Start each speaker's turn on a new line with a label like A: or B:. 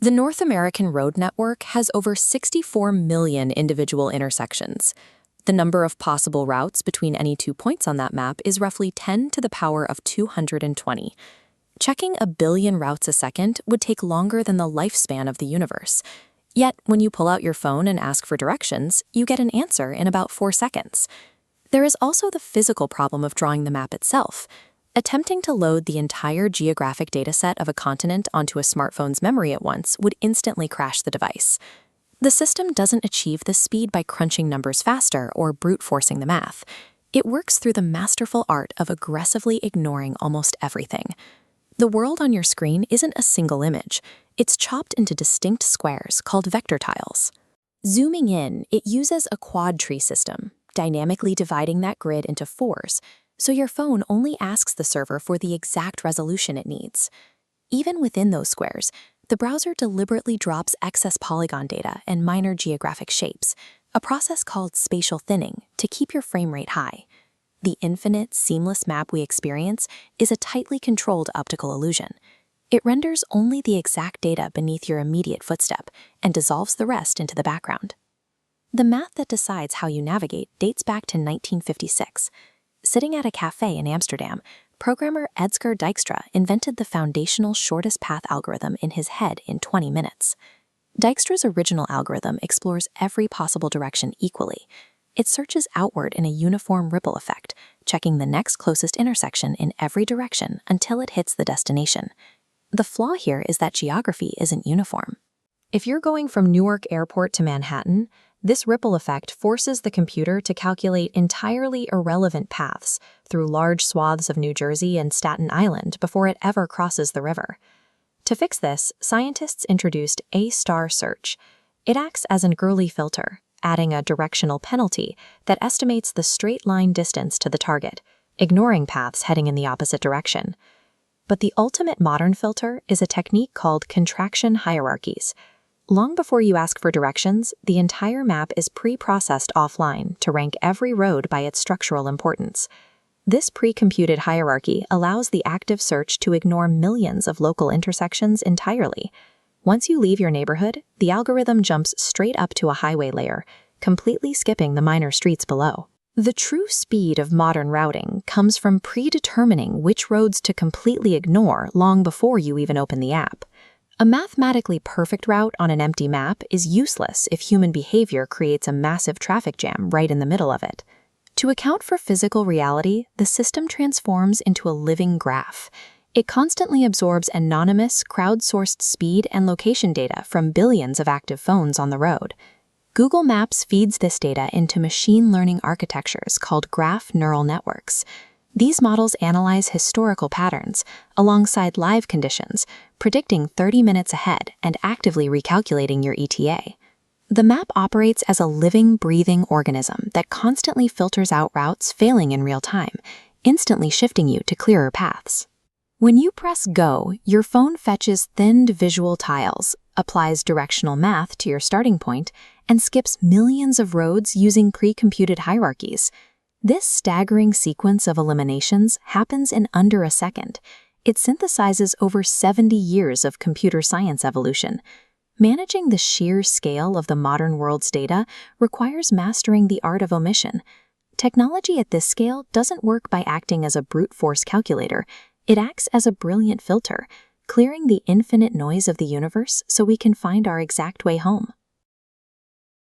A: The North American road network has over 64 million individual intersections. The number of possible routes between any 2 points on that map is roughly 10 to the power of 220. Checking a billion routes a second would take longer than the lifespan of the universe. Yet, when you pull out your phone and ask for directions, you get an answer in about 4 seconds. There is also the physical problem of drawing the map itself. Attempting to load the entire geographic dataset of a continent onto a smartphone's memory at once would instantly crash the device. The system doesn't achieve this speed by crunching numbers faster or brute forcing the math. It works through the masterful art of aggressively ignoring almost everything. The world on your screen isn't a single image. It's chopped into distinct squares called vector tiles. Zooming in, it uses a quad tree system, dynamically dividing that grid into 4s, so your phone only asks the server for the exact resolution it needs. Even within those squares, the browser deliberately drops excess polygon data and minor geographic shapes, a process called spatial thinning, to keep your frame rate high. The infinite, seamless map we experience is a tightly controlled optical illusion. It renders only the exact data beneath your immediate footstep and dissolves the rest into the background. The math that decides how you navigate dates back to 1956. Sitting at a cafe in Amsterdam, programmer Edgar Dijkstra invented the foundational shortest path algorithm in his head in 20 minutes. Dijkstra's original algorithm explores every possible direction equally. It searches outward in a uniform ripple effect, checking the next closest intersection in every direction until it hits the destination. The flaw here is that geography isn't uniform. If you're going from Newark Airport to Manhattan, this ripple effect forces the computer to calculate entirely irrelevant paths through large swaths of New Jersey and Staten Island before it ever crosses the river. To fix this, scientists introduced A-star search. It acts as an early filter, adding a directional penalty that estimates the straight-line distance to the target, ignoring paths heading in the opposite direction. But the ultimate modern filter is a technique called contraction hierarchies. Long before you ask for directions, the entire map is pre-processed offline to rank every road by its structural importance. This pre-computed hierarchy allows the active search to ignore millions of local intersections entirely. Once you leave your neighborhood, the algorithm jumps straight up to a highway layer, completely skipping the minor streets below. The true speed of modern routing comes from predetermining which roads to completely ignore long before you even open the app. A mathematically perfect route on an empty map is useless if human behavior creates a massive traffic jam right in the middle of it. To account for physical reality, the system transforms into a living graph. It constantly absorbs anonymous, crowdsourced speed and location data from billions of active phones on the road. Google Maps feeds this data into machine learning architectures called graph neural networks. These models analyze historical patterns alongside live conditions, predicting 30 minutes ahead and actively recalculating your ETA. The map operates as a living, breathing organism that constantly filters out routes failing in real time, instantly shifting you to clearer paths. When you press Go, your phone fetches thinned visual tiles, applies directional math to your starting point, and skips millions of roads using pre-computed hierarchies. This staggering sequence of eliminations happens in under a second. It synthesizes over 70 years of computer science evolution. Managing the sheer scale of the modern world's data requires mastering the art of omission. Technology at this scale doesn't work by acting as a brute force calculator. It acts as a brilliant filter, clearing the infinite noise of the universe so we can find our exact way home.